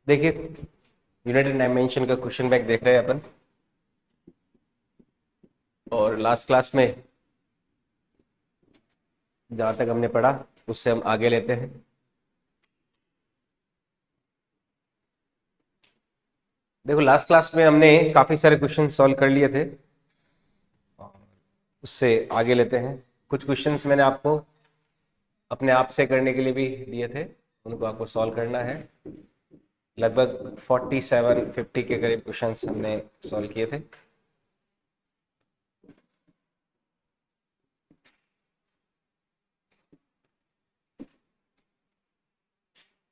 देखिए, unit dimension का question bank देख रहे हैं अपन। और लास्ट क्लास में जहाँ तक हमने पढ़ा उससे हम आगे लेते हैं। देखो, लास्ट क्लास में हमने काफ़ी सारे क्वेश्चन सॉल्व कर लिए थे। उससे आगे लेते हैं। कुछ क्वेश्चंस मैंने आपको अपने आप से करने के लिए भी दिए थे, उनको आपको सॉल्व करना है। लगभग 47-50 के करीब क्वेश्चंस हमने सॉल्व किए थे।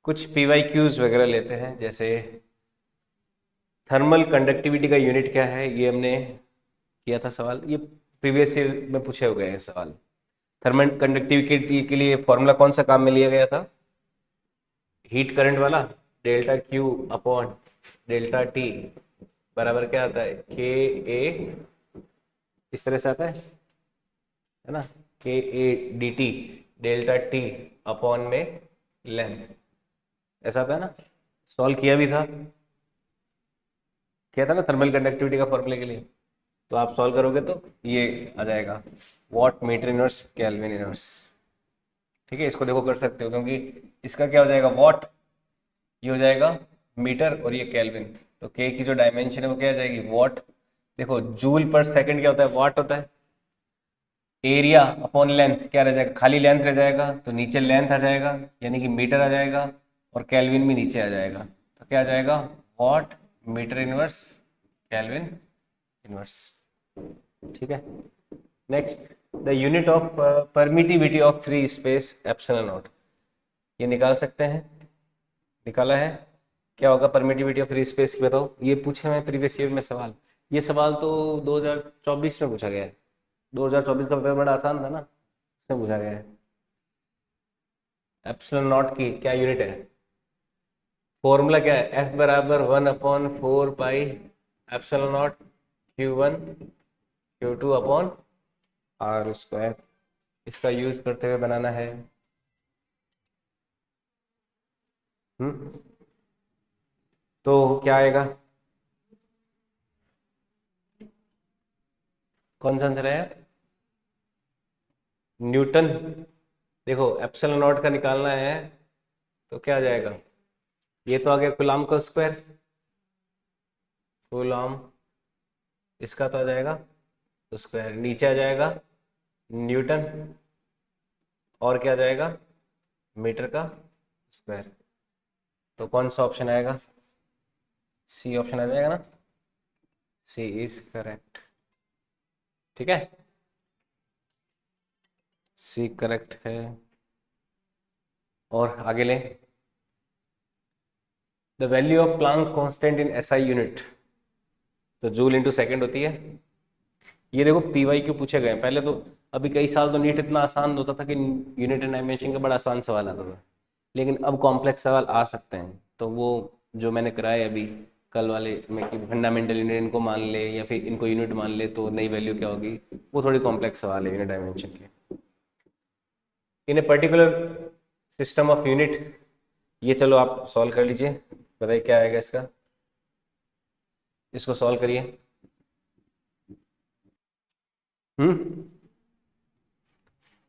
कुछ PYQs वगैरह लेते हैं, जैसे थर्मल कंडक्टिविटी का यूनिट क्या है, ये हमने किया था सवाल। ये प्रीवियस ईयर में पूछे हो गए हैं सवाल। थर्मल कंडक्टिविटी के लिए फॉर्मूला कौन सा काम में लिया गया था? हीट करंट वाला, delta Q upon delta T बराबर क्या आता है? के ए, इस तरह से आता है ना, के A D T delta T upon में लेंथ, ऐसा आता है ना। सॉल्व किया भी था, किया था ना थर्मल कंडक्टिविटी का फॉर्मूले के लिए। तो आप सॉल्व करोगे तो ये आ जाएगा, watt meter inverse kelvin inverse. ठीक है, इसको देखो कर सकते हो, क्योंकि इसका क्या हो जाएगा, वॉट, ये हो जाएगा मीटर और ये केल्विन। तो के की जो डायमेंशन है वो क्या आ जाएगी, वॉट। देखो, जूल पर सेकंड क्या होता है, वॉट होता है। एरिया अपॉन लेंथ क्या रह जाएगा, खाली लेंथ रह जाएगा, तो नीचे लेंथ आ जाएगा, यानी कि मीटर आ जाएगा, और केल्विन भी नीचे आ जाएगा। तो क्या आ जाएगा, watt meter inverse kelvin inverse. ठीक है। Next, the unit of permittivity of free space epsilon not, ये निकाल सकते हैं। निकाला है, क्या होगा परमिटिविटी ऑफ फ्री स्पेस की, बताओ। ये पूछे हुए प्रीवियस ईयर में सवाल। ये सवाल तो 2024 में पूछा गया है। 2024 का पेपर बड़ा आसान था ना, उसमें पूछा गया है। एप्सिलॉन नॉट की क्या यूनिट है, फॉर्मूला क्या है, एफ बराबर 1/4 pi epsilon not Q1 Q2 upon R square. इसका यूज करते हुए बनाना है। हम्म, तो क्या आएगा, कौन सा आंसर है? न्यूटन। देखो, एप्सिलॉन नॉट का निकालना है, तो क्या आ जाएगा, ये तो आ गया कूलॉम का स्क्वायर, कूलॉम। इसका तो आ जाएगा स्क्वायर, नीचे आ जाएगा न्यूटन, और क्या आ जाएगा, मीटर का स्क्वायर। तो कौन सा ऑप्शन आएगा, सी ऑप्शन आ जाएगा ना, सी इज करेक्ट। ठीक है, सी करेक्ट है। और आगे ले, the value of Planck constant in SI unit, तो जूल इंटू सेकेंड होती है। ये देखो PYQ पूछे गए हैं पहले तो। अभी कई साल तो नीट इतना आसान होता था कि यूनिट एंड डायमेंशन का बड़ा आसान सवाल आता था, लेकिन अब कॉम्प्लेक्स सवाल आ सकते हैं। तो वो जो मैंने कराए अभी कल वाले में कि फंडामेंटल यूनिट इनको मान ले या फिर इनको यूनिट मान ले तो नई वैल्यू क्या होगी, वो थोड़ी कॉम्प्लेक्स सवाल है यूनिट डायमेंशन के। In a particular system of unit, ये चलो आप सॉल्व कर लीजिए, बताइए क्या आएगा इसका। इसको सॉल्व करिए। हम्म,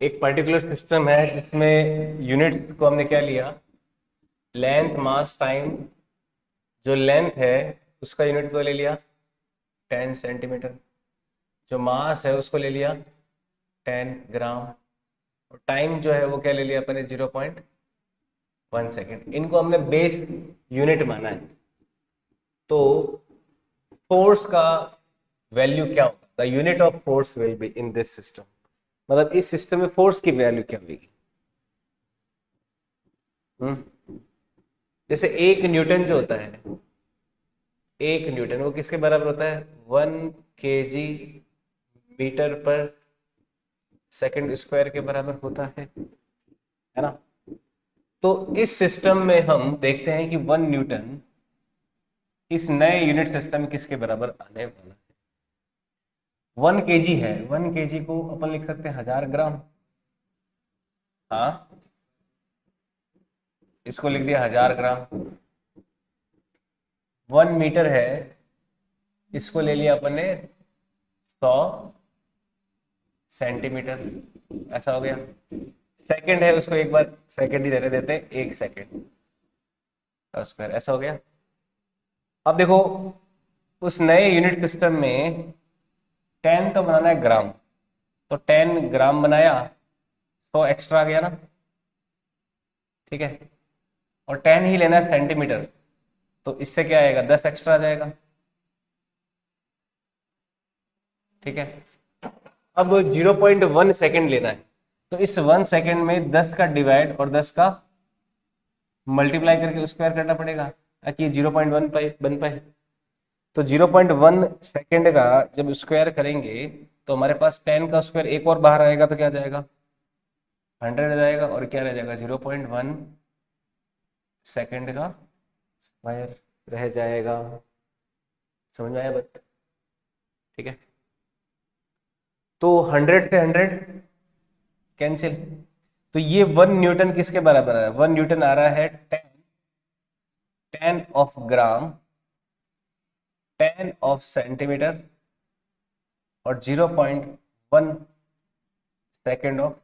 एक पर्टिकुलर सिस्टम है जिसमें यूनिट्स को हमने क्या लिया, लेंथ मास टाइम। जो लेंथ है उसका यूनिट तो ले लिया 10 सेंटीमीटर, जो मास है उसको ले लिया 10 ग्राम, और टाइम जो है वो क्या ले लिया अपने 0.1 सेकेंड। इनको हमने बेस यूनिट माना है। तो फोर्स का वैल्यू क्या होगा, the unit of force will be in this system, मतलब इस सिस्टम में फोर्स की वैल्यू क्या होगी। जैसे 1 न्यूटन जो होता है, 1 न्यूटन वो किसके बराबर होता है, 1 kg/मीटर/सेकंड स्क्वायर के बराबर होता है ना। तो इस सिस्टम में हम देखते हैं कि 1 न्यूटन इस नए यूनिट सिस्टम में किसके बराबर आने वाला है। 1 kg है, 1 kg को अपन लिख सकते हैं 1000 ग्राम। हाँ, इसको लिख दिया 1000 ग्राम। 1 मीटर है, इसको ले लिया अपन ने 100 सेंटीमीटर, ऐसा हो गया। सेकंड है, उसको एक बार सेकंड ही रहने देते हैं, 1 सेकंड का स्क्वायर, ऐसा हो गया। अब देखो उस नए यूनिट सिस्टम में 10 तो बनाना है ग्राम, तो 10 ग्राम बनाया तो एक्स्ट्रा आ गया ना, ठीक है। और 10 ही लेना है सेंटीमीटर, तो इससे क्या आएगा, 10 एक्स्ट्रा आ जाएगा, ठीक है। अब 0.1 सेकेंड लेना है, तो इस 1 सेकेंड में 10 का डिवाइड और 10 का मल्टीप्लाई करके स्क्वायर करना पड़ेगा ताकि ये 0.1 बन पाए। तो 0.1 सेकेंड का जब स्क्वायर करेंगे तो हमारे पास 10 का स्क्वायर एक और बाहर आएगा, तो क्या जाएगा, 100 आ जाएगा, और क्या रह जाएगा, 0.1 सेकेंड का स्क्वायर रह जाएगा। समझ में आया बात, ठीक है। तो 100 से 100 कैंसिल, तो ये 1 न्यूटन किसके बराबर है, 1 न्यूटन आ रहा है 10 ऑफ ग्राम, 10 ऑफ सेंटीमीटर और 0.1 सेकेंड ऑफ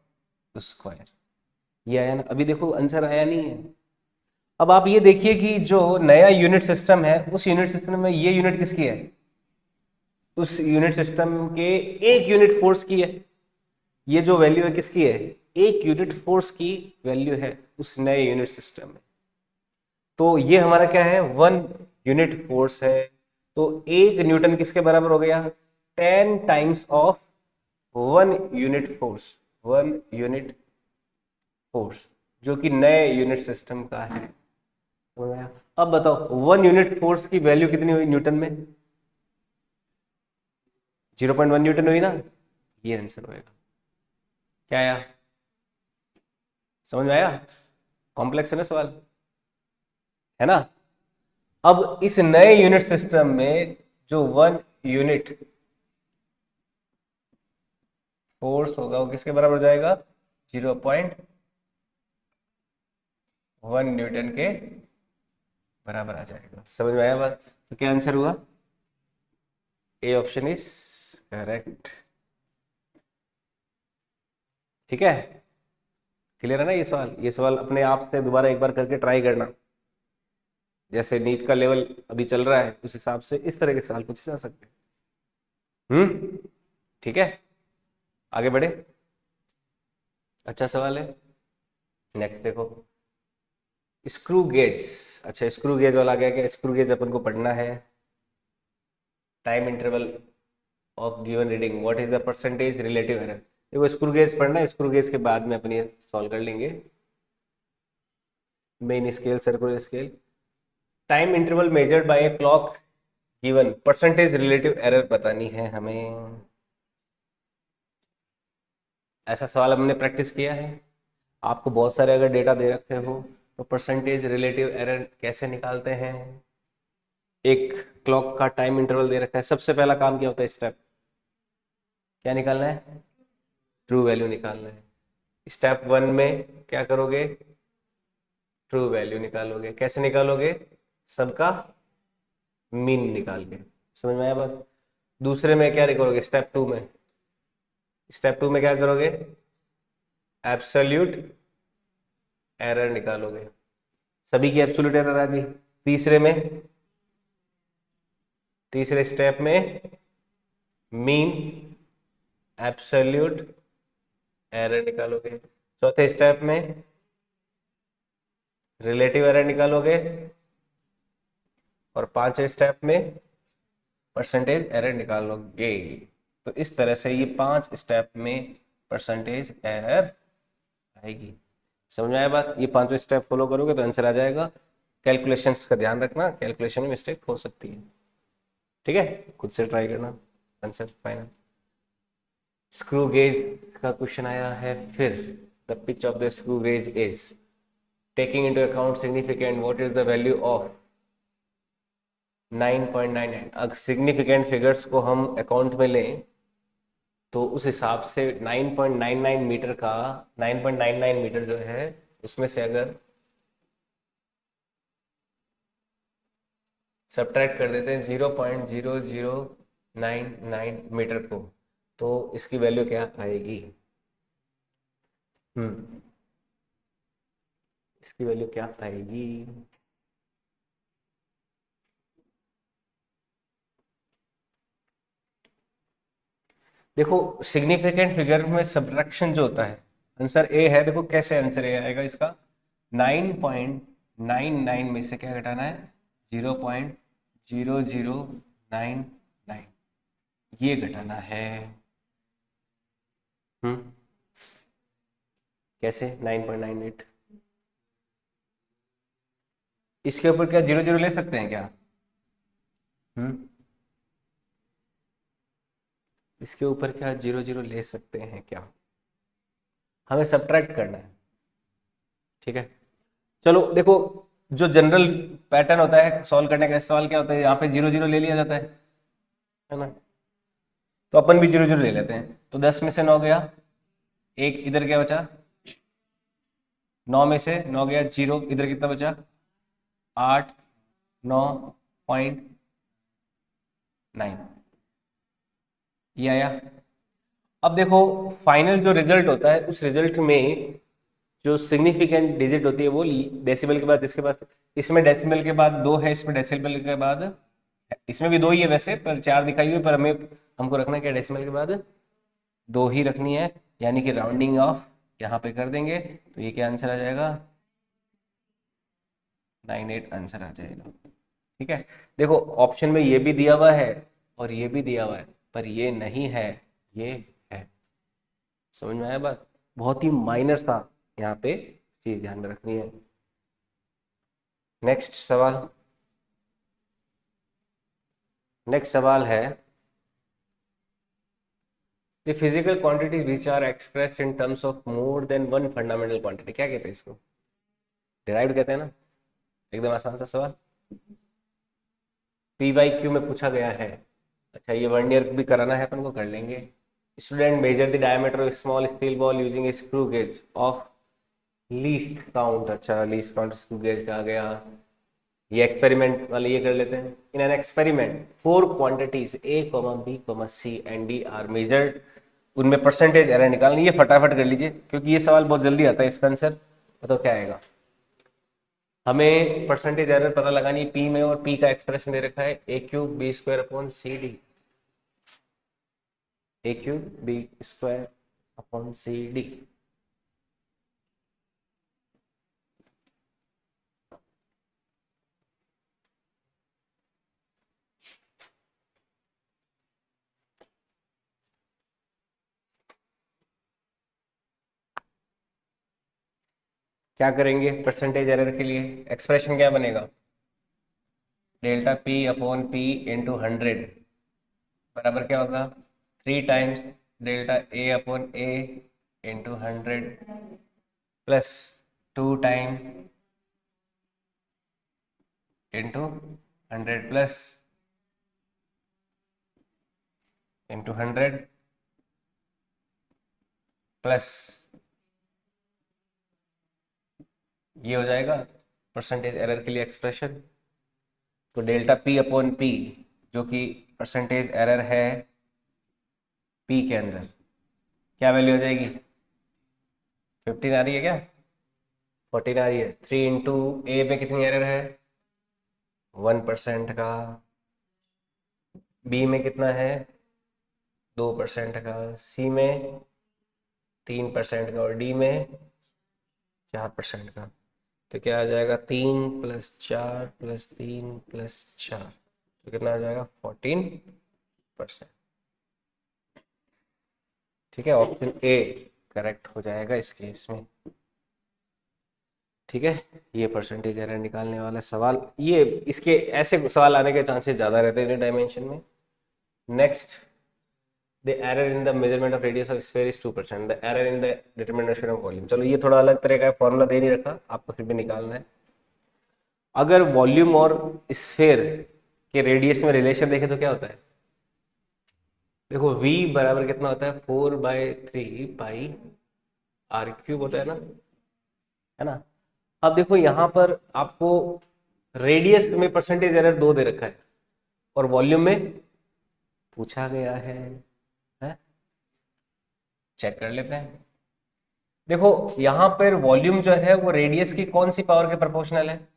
स्क्वायर। ये आया ना, अभी देखो आंसर आया नहीं है। अब आप ये देखिए कि जो नया यूनिट सिस्टम है, उस यूनिट सिस्टम में ये यूनिट किसकी है, उस यूनिट सिस्टम के एक यूनिट फोर्स की है। ये जो वैल्यू है किसकी है, एक यूनिट फोर्स की वैल्यू है उस नए यूनिट सिस्टम में। तो ये हमारा क्या है, 1 यूनिट फोर्स है, तो 1 न्यूटन किसके बराबर हो गया, 10 times of 1 unit force, 1 unit force जो कि नए यूनिट सिस्टम का है। समझ आया? अब बताओ 1 यूनिट फोर्स की वैल्यू कितनी हुई न्यूटन में, 0.1 न्यूटन हुई ना, ये आंसर होएगा। क्या आया, समझ में आया, कॉम्प्लेक्स है ना सवाल, है ना। अब इस नए यूनिट सिस्टम में जो 1 यूनिट फोर्स होगा वो किसके बराबर हो जाएगा, 0.1 न्यूटन के बराबर आ जाएगा। समझ में आया बात, तो क्या आंसर हुआ, ए ऑप्शन इज करेक्ट, ठीक है। क्लियर है ना ये सवाल, ये सवाल अपने आप से दोबारा एक बार करके ट्राई करना, जैसे नीट का लेवल अभी चल रहा है उस हिसाब से इस तरह के सवाल पूछे जा सकते हैं। ठीक है, आगे बढ़े, अच्छा सवाल है। नेक्स्ट देखो, स्क्रू गेज। अच्छा, स्क्रू गेज वाला आ गया, क्या स्क्रू गेज अपन को पढ़ना है। Time interval of given reading, what is the percentage relative error. देखो स्क्रू गेज पढ़ना है, स्क्रू गेज के बाद में अपन ये सॉल्व कर लेंगे। Main scale, circular scale, time interval measured by a clock given, percentage relative error बतानी है हमें। ऐसा सवाल हमने प्रैक्टिस किया है। आपको बहुत सारे अगर डेटा दे रखे हो तो परसेंटेज रिलेटिव एरर कैसे निकालते हैं। एक क्लॉक का टाइम इंटरवल दे रखा है, सबसे पहला काम क्या होता है, स्टेप क्या निकालना है, ट्रू वैल्यू निकालना है। स्टेप 1 में क्या करोगे, ट्रू वैल्यू निकालोगे। कैसे निकालोगे, सबका मीन निकाल के। समझ में आया बात। दूसरे में क्या करोगे, स्टेप 2 में, स्टेप 2 में क्या करोगे, एब्सोल्यूट एरर निकालोगे। सभी की एब्सोल्यूट एरर आ गई। तीसरे में, तीसरे स्टेप में मीन एब्सोल्यूट एरर निकालोगे। चौथे स्टेप में रिलेटिव एरर निकालोगे, और पांचवें स्टेप में परसेंटेज एरर निकालोगे। तो इस तरह से ये 5 स्टेप में परसेंटेज एरर आएगी। समझ में आया बात, ये 5 स्टेप फॉलो करोगे तो आंसर आ जाएगा। कैलकुलेशंस का ध्यान रखना, कैलकुलेशन में मिस्टेक हो सकती है, ठीक है, खुद से ट्राई करना। Answer final. स्क्रू गेज का क्वेश्चन आया है फिर। The pitch of the screw gauge is taking into account significant, what is the value of 9.99। अगर सिग्निफिकेंट फिगर्स को हम अकाउंट में लें तो उस हिसाब से 9.99 मीटर का, 9.99 मीटर जो है उसमें से अगर सब्ट्रैक्ट कर देते हैं 0.0099 मीटर को, तो इसकी वैल्यू क्या आएगी? इसकी वैल्यू क्या आएगी? देखो सिग्निफिकेंट फिगर में सब्ट्रैक्शन जो होता है, आंसर ए है। देखो कैसे आंसर ए आएगा इसका, 9.99 में से क्या घटाना है? 0.0099, ये घटाना है। कैसे 9.98? इसके ऊपर क्या जीरो जीरो ले सकते हैं क्या? हम्म इसके ऊपर क्या जीरो जीरो ले सकते हैं क्या? हमें सब्ट्रैक्ट करना है, ठीक है। चलो देखो, जो जनरल पैटर्न होता है सॉल्व करने का, सवाल क्या होता है, यहाँ पे जीरो जीरो ले लिया जाता है ना। तो अपन भी जीरो जीरो ले लेते हैं। तो 10 में से 9 गया, एक इधर क्या बचा? 9 में से 9 गया, जीरो, इधर कितना बचा? 8, 9.9, ये आया। अब देखो फाइनल जो रिजल्ट होता है, उस रिजल्ट में जो सिग्निफिकेंट डिजिट होती है वो डेसिमल के बाद, इसके बाद, इसमें डेसिमल के बाद 2 है, इसमें डेसिमल के बाद, इसमें भी 2 ही है वैसे, पर 4 दिखाई हुई, पर हमको रखना क्या? डेसिमल के बाद 2 ही रखनी है, यानी कि राउंडिंग ऑफ यहाँ पे कर देंगे, तो ये क्या आंसर आ जाएगा? 98 आंसर आ जाएगा, ठीक है। देखो ऑप्शन में ये भी दिया हुआ है और ये भी दिया हुआ है, पर ये नहीं है, ये है। समझ में आया बात? बहुत ही माइनर सा यहाँ पे चीज ध्यान में रखनी है। नेक्स्ट सवाल, नेक्स्ट सवाल है, the physical quantities which are expressed in terms of more than one fundamental quantity, क्या कहते हैं इसको? डिराइव्ड कहते हैं ना। एकदम आसान सा सवाल, पी वाई क्यू में पूछा गया है। अच्छा ये 1 ईयर भी कराना है अपन को, कर लेंगे। Student measure the diameter of small steel ball using A screw gauge of least count. अच्छा लीस्ट काउंट स्क्रू गेज का आ गया, ये एक्सपेरिमेंट वाले ये कर लेते हैं। In an experiment 4 quantities A B C and D are measured, उनमें परसेंटेज एरर निकालनी। ये फटाफट कर लीजिए क्योंकि ये सवाल बहुत जल्दी आता है, इसका आंसर बताओ क्या आएगा। हमें परसेंटेज एरर पता लगानी है पी में, और पी का एक्सप्रेशन दे रखा है a cube b square upon c d, a cube b square upon c d. क्या करेंगे परसेंटेज एरर के लिए? एक्सप्रेशन क्या बनेगा? Delta p upon p into 100 बराबर क्या होगा? 3 times delta a upon a into 100 plus 2 time into 100 plus into 100 plus, ये हो जाएगा परसेंटेज एरर के लिए एक्सप्रेशन। तो डेल्टा पी अपॉन पी जो कि परसेंटेज एरर है पी के अंदर, क्या वैल्यू हो जाएगी? 15 आ रही है क्या? 14 आ रही है। 3 इंटू ए में कितनी एरर है? 1% का, बी में कितना है? 2% का, सी में 3% का, और डी में 4% का। तो क्या आ जाएगा? 3 प्लस 4 प्लस 3 प्लस 4, तो कितना आ जाएगा? 14%। ठीक है, ऑप्शन ए करेक्ट हो जाएगा इस केस में। ठीक है, ये परसेंटेज एरर निकालने वाला सवाल, ये इसके ऐसे सवाल आने के चांसेस ज़्यादा रहते हैं डायमेंशन में। Next, the error in the measurement of radius of sphere is 2%, the error in the determination of volume. चलो ये थोड़ा अलग तरह का फॉर्मूला दे नहीं रखा, आपको फिर भी निकालना है। अगर वॉल्यूम और स्फीयर के रेडियस में रिलेशन देखें तो क्या होता है? देखो v बराबर कितना होता है? 4/3 पाई r क्यूब होता है ना, है ना। अब देखो यहाँ पर आपको रेडियस में परसेंटेज एरर 2 दे रखा है और वॉल्यूम में पूछा गया है? चेक कर लेते हैं। देखो यहां पर वॉल्यूम जो है वो रेडियस की कौन सी पावर के प्रोपोर्शनल है?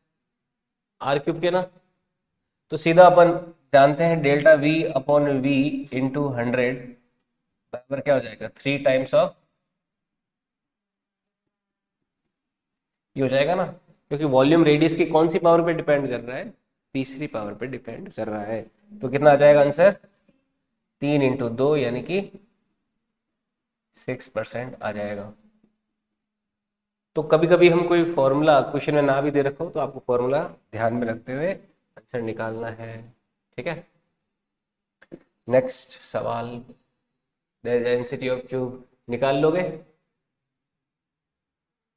आर क्यूब के ना। तो सीधा अपन जानते हैं delta V upon V into 100 बराबर क्या हो जाएगा? 3 टाइम्स ऑफ, ये हो जाएगा ना, क्योंकि वॉल्यूम रेडियस की कौन सी पावर पे डिपेंड कर रहा है? तीसरी पावर पे डिपेंड कर रहा है। तो कितना आ जाएगा आंसर? 3 × 2 यानी कि 6% आ जाएगा। तो कभी कभी हम कोई फॉर्मूला क्वेश्चन में ना भी दे रखो तो आपको फॉर्मूला ध्यान में रखते हुए आंसर निकालना है। ठीक है, नेक्स्ट सवाल, डेंसिटी ऑफ क्यूब निकाल लोगे?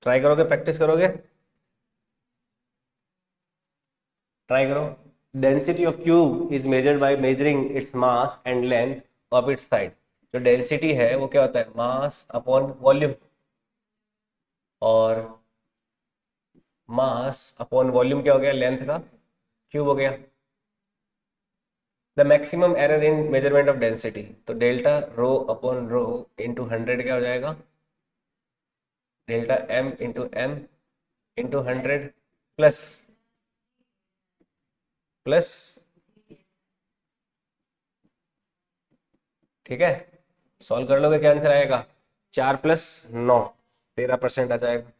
ट्राई करोगे? प्रैक्टिस करोगे? ट्राई करो। Density of cube is measured by measuring its mass and length of its side. जो डेंसिटी है वो क्या होता है? मास अपॉन वॉल्यूम, और मास अपॉन वॉल्यूम क्या हो गया? लेंथ का क्यूब हो गया। The maximum error in measurement of density, तो delta rho upon rho into 100 क्या हो जाएगा? Delta m into 100 plus plus, ठीक है, सॉल्व कर लोगे क्या आंसर आएगा? 4 + 9 13% आ जाएगा।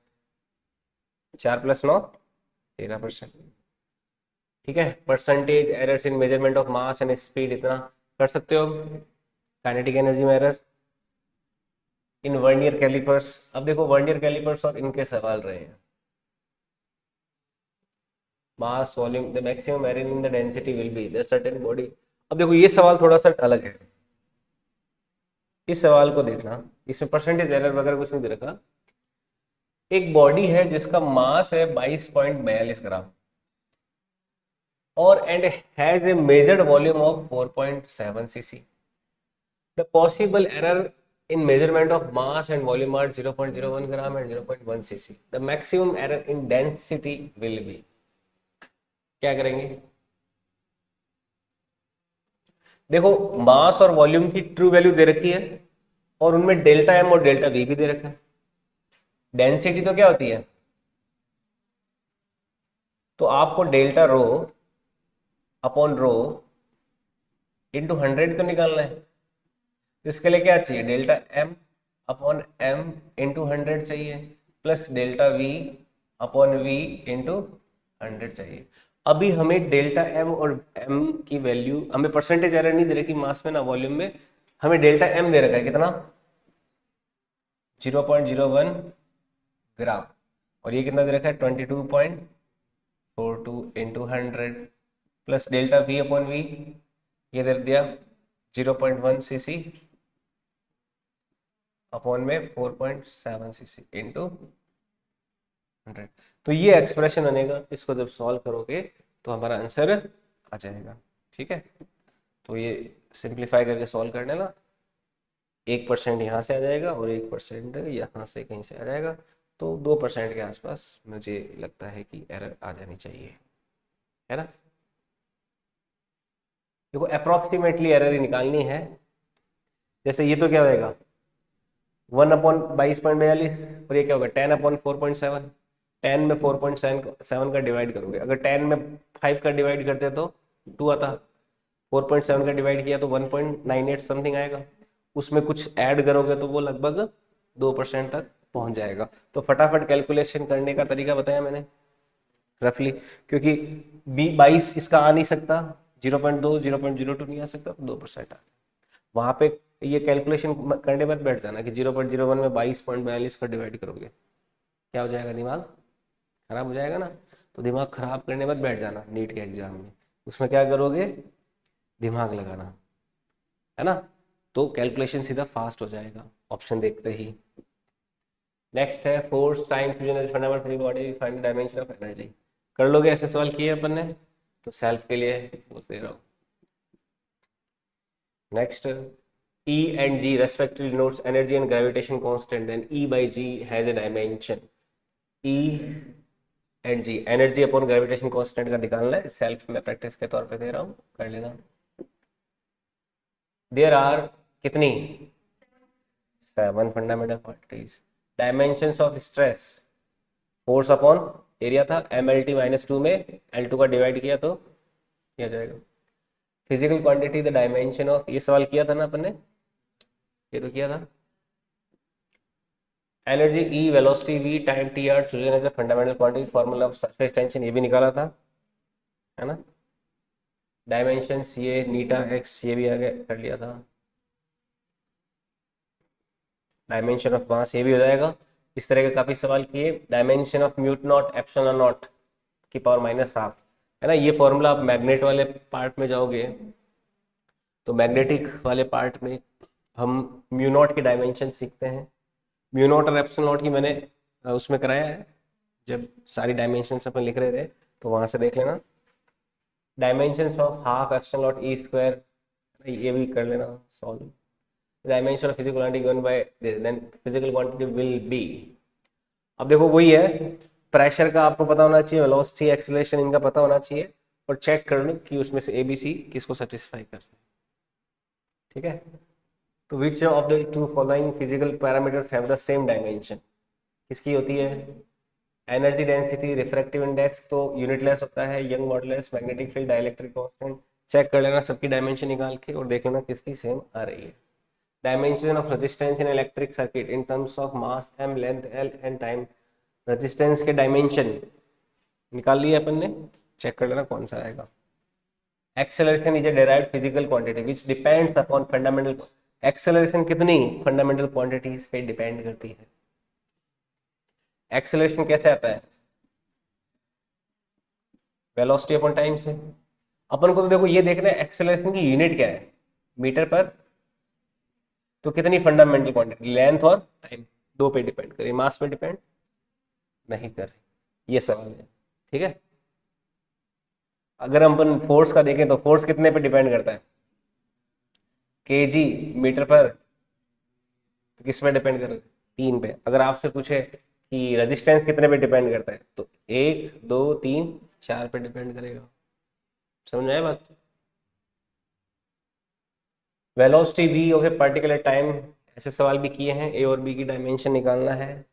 4 + 9 13%। ठीक है, percentage errors in measurement of mass and speed इतना कर सकते हो। काइनेटिक एनर्जी में एरर इन वर्नियर कैलिपर्स, अब देखो वर्नियर कैलिपर्स और इनके सवाल रहे हैं। Mass volume the maximum error in the density will be the certain body. अब देखो ये सवाल थोड़ा सा अलग है, इस सवाल को देखना, इसमें परसेंटेज एरर वगैरह कुछ नहीं दे रखा। एक बॉडी है जिसका मास है 22.42 ग्राम और and has a measured volume of 4.7 CC. The possible error in measurement of mass and volume are 0.01 gram and 0.1 cc. The maximum error in density will be, क्या करेंगे? देखो मास और वॉल्यूम की ट्रू वैल्यू दे रखी है और उनमें डेल्टा एम और डेल्टा वी भी दे रखा है। डेंसिटी तो क्या होती है? तो आपको delta rho upon rho into 100 तो निकालना है। तो इसके लिए क्या चाहिए? Delta M upon M into 100 चाहिए, plus delta V upon V into 100 चाहिए। अभी हमें डेल्टा एम और एम की वैल्यू, हमें परसेंटेज एरर नहीं दे रखी मास में ना वॉल्यूम में, हमें डेल्टा एम दे रखा है कितना? 0.01 ग्राम, और ये कितना दे रखा है? 22.42 into 100 plus delta V upon V ये दे दिया 0.1 सीसी अपॉन में 4.7 सीसी इंटू 100। तो ये एक्सप्रेशन बनेगा, इसको जब सॉल्व करोगे तो हमारा आंसर आ जाएगा। ठीक है, तो ये सिंप्लीफाई करके सॉल्व करने ना, 1% यहाँ से आ जाएगा और 1% यहाँ से कहीं से आ जाएगा, तो 2% के आसपास मुझे लगता है कि एरर आ जानी चाहिए, है ना। देखो अप्रोक्सीमेटली एरर ही निकालनी है। जैसे ये तो क्या होगा? 1/22.42 और ये क्या होगा? 10/4.7। 10 में 4.7 का डिवाइड करोगे, अगर 10 में 5 का डिवाइड करते तो 2 आता, 4.7 का डिवाइड किया तो 1.98 समथिंग आएगा, उसमें कुछ ऐड करोगे तो वो लगभग 2% तक पहुंच जाएगा। तो फटाफट कैलकुलेशन करने का तरीका बताया मैंने रफली, क्योंकि 22 इसका आ नहीं सकता, 0.2 0.02 नहीं आ सकता, तो 2% आ वहां पे। ये कैलकुलेशन करने मत बैठ जाना कि 0.01 में 22.42 का डिवाइड करोगे, क्या हो जाएगा? दिमाग खराब हो जाएगा ना। तो दिमाग खराब करने मत बैठ जाना नीट के एग्जाम में, उसमें क्या करोगे? दिमाग लगाना, है ना। तो कैलकुलेशन सीधा फास्ट हो जाएगा ऑप्शन देखते ही। नेक्स्ट है force time fusion energy fundamental physics body find dimension of energy. कर लोगे? ऐसे सवाल किए अपन ने, तो सेल्फ के लिए बोलते रहो। Next, E and G respectively denotes energy and gravitation constant, then E by G has a dimension. E energy energy upon gravitation constant का निकालना है, सेल्फ में प्रैक्टिस के तौर पे दे रहा हूँ, कर लेना। देयर आर कितनी 7 fundamental quantities. Dimensions of stress, force upon area था, एम एल टी -2 में L2 का डिवाइड किया तो किया जाएगा। Physical quantity the dimension of, ये सवाल किया था ना अपन ने, ये तो किया था। Energy E, velocity V, time T are chosen as a fundamental quantity, formula of surface tension ये भी निकाला था, है ना। डायमेंशंस ये नीटा एक्स ये भी आगे कर लिया था। डायमेंशन ऑफ मास ये भी हो जाएगा। इस तरह के काफी सवाल किए। Dimension of mute not epsilon not की पावर -12, है ना। ये फॉर्मूला आप मैग्नेट वाले पार्ट में जाओगे तो मैग्नेटिक वाले पार्ट में हम म्यू नॉट की डायमेंशन सीखते हैं। म्यू नॉट और एप्सिलॉन नॉट की मैंने उसमें कराया है, जब सारी डायमेंशंस अपन लिख रहे थे तो वहां से देख लेना। Dimensions of half epsilon not E square ये भी कर लेना solve. Dimension of physical quantity given by then physical quantity will be. अब देखो वही है, प्रेशर का आपको पता होना चाहिए, वेलोसिटी एक्सीलरेशन इनका पता होना चाहिए, और चेक कर लो कि उसमें से ABC किसको सेटिस्फाई कर रहे हैं। ठीक है, तो which of the two following physical parameters have the same dimension, किसकी होती है। एनर्जी डेंसिटी, रिफ्रैक्टिव इंडेक्स तो यूनिटलेस होता है, Young modulus, magnetic field, dielectric constant. Check कर लेना सबकी डायमेंशन निकाल के और देख लेना किसकी सेम आ रही है। Dimension of resistance in electric circuit in terms of mass m, length L and time. Resistance के डायमेंशन निकाल लिए अपन ने, चेक कर लेना कौन सा आएगा। Acceleration is a derived physical quantity which depends upon fundamental. Acceleration कितनी फंडामेंटल क्वांटिटीज पे डिपेंड करती है। एक्सेलरेशन कैसे आता है, वेलोसिटी अपॉन टाइम से। अपन को तो देखो ये देखना है एक्सेलरेशन की यूनिट क्या है, मीटर पर, तो कितनी फंडामेंटल क्वांटिटी, लेंथ और टाइम, दो पे डिपेंड करे, मास पे डिपेंड नहीं कर, ये सवाल है। ठीक है, अगर हम अपन फोर्स का देखें तो फोर्स कितने पे डिपेंड करता है, केजी मीटर पर, तो किस पे डिपेंड कर, 3 पे। अगर आपसे पूछे कि रेजिस्टेंस कितने पे डिपेंड करता है, तो 1 2 3 4 पे डिपेंड करेगा। समझ आए बात। Velocity v of a particular time, ऐसे सवाल भी किए हैं, ए और बी की डायमेंशन निकालना है।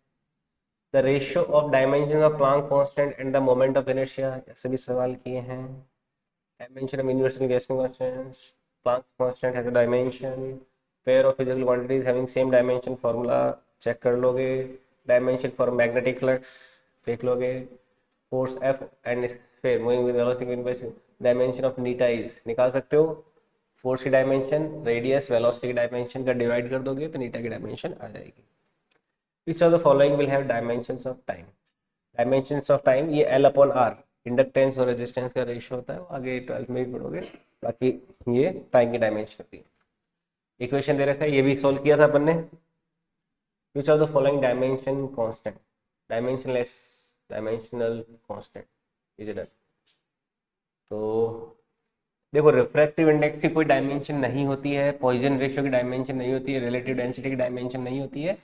The ratio of dimension of Planck constant and the moment of inertia, ऐसे भी सवाल किए हैं। Dimension of universal gassing constant, Planck constant has a dimension, pair of physical quantities having same dimension, formula check कर लोगे। Dimension for magnetic flux देख लोगे। Force F and फिर moving with velocity, dimension of नीटा is निकाल सकते हो। Force की डायमेंशन, रेडियस, वेलोसिटी की डायमेंशन का डिवाइड कर दोगे तो नीटा की डायमेंशन आ जाएगी। Which of the following will have dimensions of time? Dimensions of time ये L अपॉन R, इंडक्टेंस और रेजिस्टेंस का रेशियो होता है, आगे 12th में भी पढ़ोगे। बाकी ये टाइम की डायमेंशन होती है। इक्वेशन दे रखा है, ये भी सॉल्व किया था अपन ने। Which of the following dimension constant, dimensionless dimensional constant is it? तो देखो रिफ्रैक्टिव इंडेक्स की कोई डायमेंशन नहीं होती है, पॉइजन रेशियो की डायमेंशन नहीं होती है, रिलेटिव डेंसिटी की डायमेंशन नहीं होती है,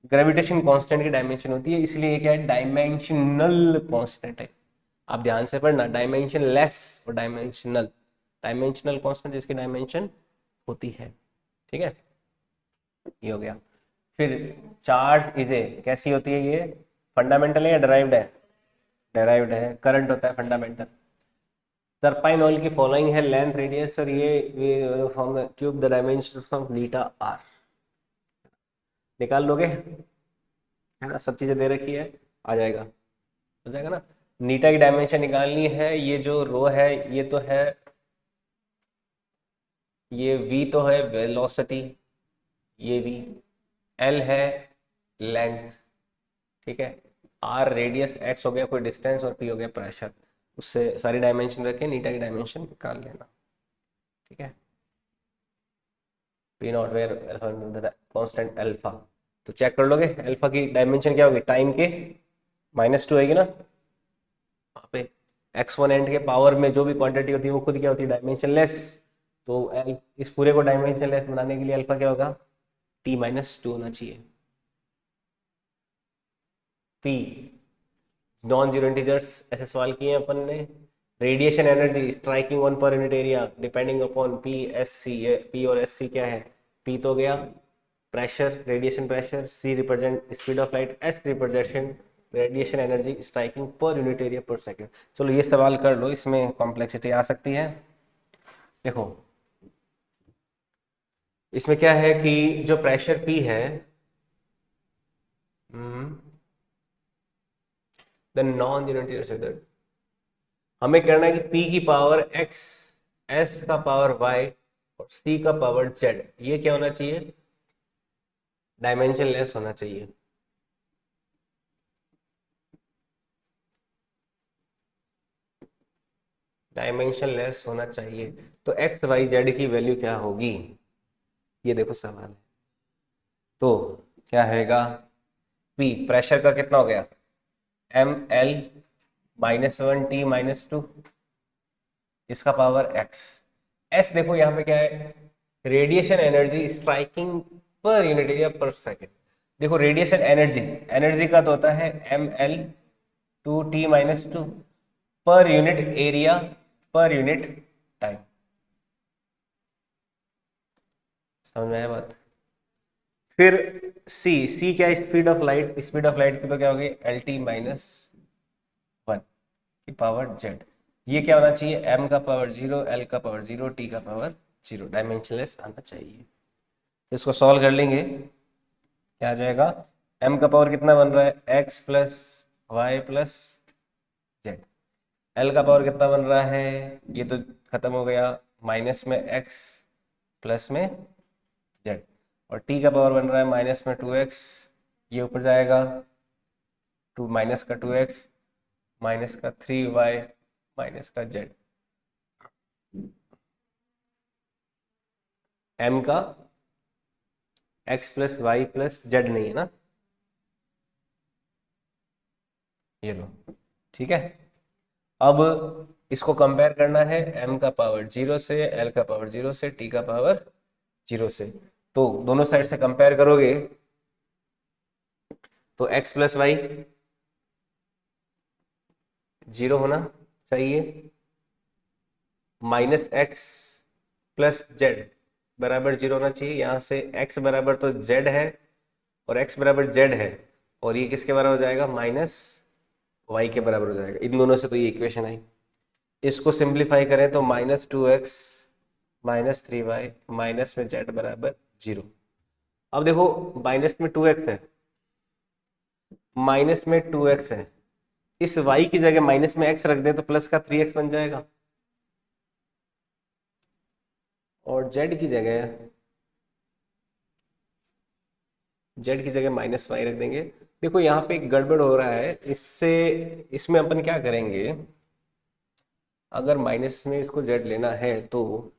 ग्रेविटेशन कांस्टेंट की डायमेंशन होती है, इसलिए क्या है, डायमेंशनल कांस्टेंट है। आप ध्यान से पढ़ना, डायमेंशन लेस और डायमेंशनल। डायमेंशनल कांस्टेंट जिसकी डायमेंशन होती है। ठीक है, ये हो गया। फिर चार्ज इज ए कैसी होती है, ये फंडामेंटल है या डिराइव्ड है, डिराइव्ड है। करंट होता है फंडामेंटल। टर्पाइन ऑयल की फॉलोइंग है लेंथ, रेडियस, और ये from the tube the dimensions of नीटा आर निकाल लोगे, है ना। सब चीजें दे रखी है, आ जाएगा, हो जाएगा ना। नीटा की डायमेंशन निकालनी है, ये जो रो है ये तो है, ये v तो है वेलोसिटी, ये v, l है लेंथ, ठीक है, r रेडियस, x हो गया कोई डिस्टेंस, और p हो गया प्रेशर। उससे सारी डायमेंशन रखे, नीटा की डायमेंशन निकाल लेना। ठीक है, p not where constant alpha, तो चेक कर लोगे अल्फा की डायमेंशन क्या होगी, टाइम के -2 आएगी ना। वहाँ पे एक्सपोनेंट के पावर में जो भी क्वांटिटी होती है वो खुद क्या होती है, डायमेंशन लेस। तो इस पूरे को डायमेंशन लेस बनाने के लिए अल्फा क्या होगा, t-2 होना चाहिए। p नॉन जीरो इंटीजर्स ऐसे सवाल किए हैं अपन ने। Radiation energy striking on per unit area depending upon P S C, P और एस सी क्या है, पी तो गया pressure, radiation pressure, C represent speed of light, S representation radiation energy striking per unit area per second. चलो ये सवाल कर लो, इसमें कॉम्प्लेक्सिटी आ सकती है। देखो इसमें क्या है कि जो प्रेशर पी है, द नॉन जीरो इंटीजर, हमें करना है कि P की पावर x, S का पावर y और C का पावर z, ये क्या होना चाहिए, डायमेंशनलेस होना चाहिए। डायमेंशनलेस होना चाहिए। तो x y z की वैल्यू क्या होगी, ये देखो सवाल है। तो क्या होगा, P प्रेशर का कितना हो गया, ml -1t-2, इसका पावर x, s देखो यहाँ पे क्या है, radiation energy striking per unit area पर सेकेंड। देखो रेडिएशन एनर्जी, एनर्जी का तो होता है ml/2t-2 पर unit area per unit time. समझ में आया बात। फिर सी क्या है, speed of light, speed of light की तो क्या होगी LT-1 की पावर जेड। ये क्या होना चाहिए, m का पावर 0, l का पावर 0, t का पावर 0, डायमेंशनलेस आना चाहिए। तो इसको सॉल्व कर लेंगे, क्या आ जाएगा, m का पावर कितना बन रहा है x plus Y plus Z, l का पावर कितना बन रहा है, ये तो खत्म हो गया, माइनस में x प्लस में z, और t का पावर बन रहा है माइनस में 2x, ये ऊपर जाएगा, टू माइनस का 2x माइनस का 3y माइनस का z, m का x plus Y plus Z नहीं है ना, ये लो, ठीक है। अब इसको कंपेयर करना है m का पावर 0 से, l का पावर 0 से, t का पावर 0 से। तो दोनों साइड से कंपेयर करोगे तो x प्लस वाई 0 होना चाहिए, माइनस x प्लस जेड बराबर 0 होना चाहिए। यहाँ से x बराबर तो z है और x बराबर z है, और ये किसके बराबर हो जाएगा, माइनस y के बराबर हो जाएगा। इन दोनों से तो ये इक्वेशन आई, इसको सिंप्लीफाई करें तो -2x -3y माइनस में z बराबर 0। अब देखो माइनस में 2x है, माइनस में 2x है, इस y की जगह माइनस में x रख दें तो प्लस का 3x बन जाएगा, और z की जगह माइनस वाई रख देंगे। देखो यहाँ पे एक गड़बड़ हो रहा है, इससे इसमें अपन क्या करेंगे, अगर माइनस में इसको z लेना है तो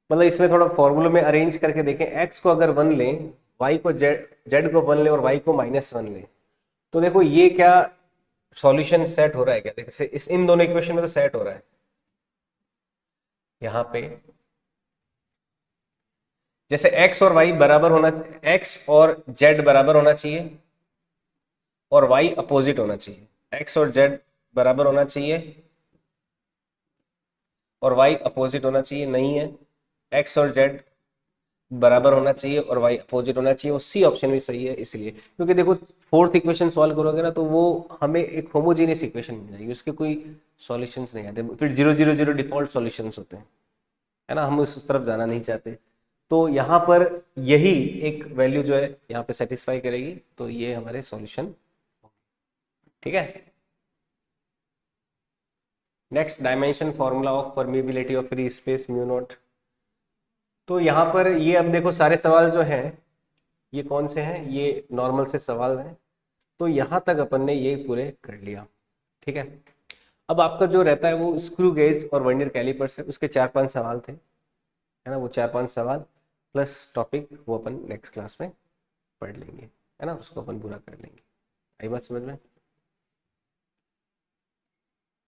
मतलब इसमें थोड़ा फॉर्मूले में अरेंज करके देखें, x को अगर 1 लें, y को z को 1 लें और y को -1 लें, तो देखो ये क्या सॉल्यूशन सेट हो रहा है क्या, देखो इस इन दोनों इक्वेशन में तो सेट हो रहा है। यहाँ पे जैसे x और y बराबर होना, x और z बराबर होना चाहिए और y अपोजिट होना चाहिए, x और z बराबर होना चाहिए और y अपोजिट होना चाहिए, नहीं है, x और z बराबर होना चाहिए और y अपोजिट होना चाहिए, वो सी ऑप्शन भी सही है। इसलिए क्योंकि देखो फोर्थ इक्वेशन सॉल्व करोगे ना तो वो हमें एक होमोजेनियस इक्वेशन मिल जाएगी, उसके कोई सॉल्यूशंस नहीं आते, फिर 0 0 0 डिफॉल्ट सॉल्यूशंस होते हैं, है ना, हम उस तरफ जाना नहीं चाहते। तो यहाँ पर यही एक वैल्यू जो है यहाँ पे सेटिस्फाई करेगी, तो ये हमारे सॉल्यूशन, ठीक है। Next, dimension formula of permeability of free space mu naught. तो यहाँ पर ये अब देखो सारे सवाल जो हैं ये कौन से हैं, ये नॉर्मल से सवाल हैं, तो यहाँ तक अपन ने ये पूरे कर लिया, ठीक है। अब आपका जो रहता है वो स्क्रू गेज और वर्नियर कैलिपर से उसके 4-5 सवाल थे, है ना, वो 4-5 सवाल प्लस टॉपिक वो अपन नेक्स्ट क्लास में पढ़ लेंगे, है ना, उसको अपन पूरा कर लेंगे। आई बात समझ में।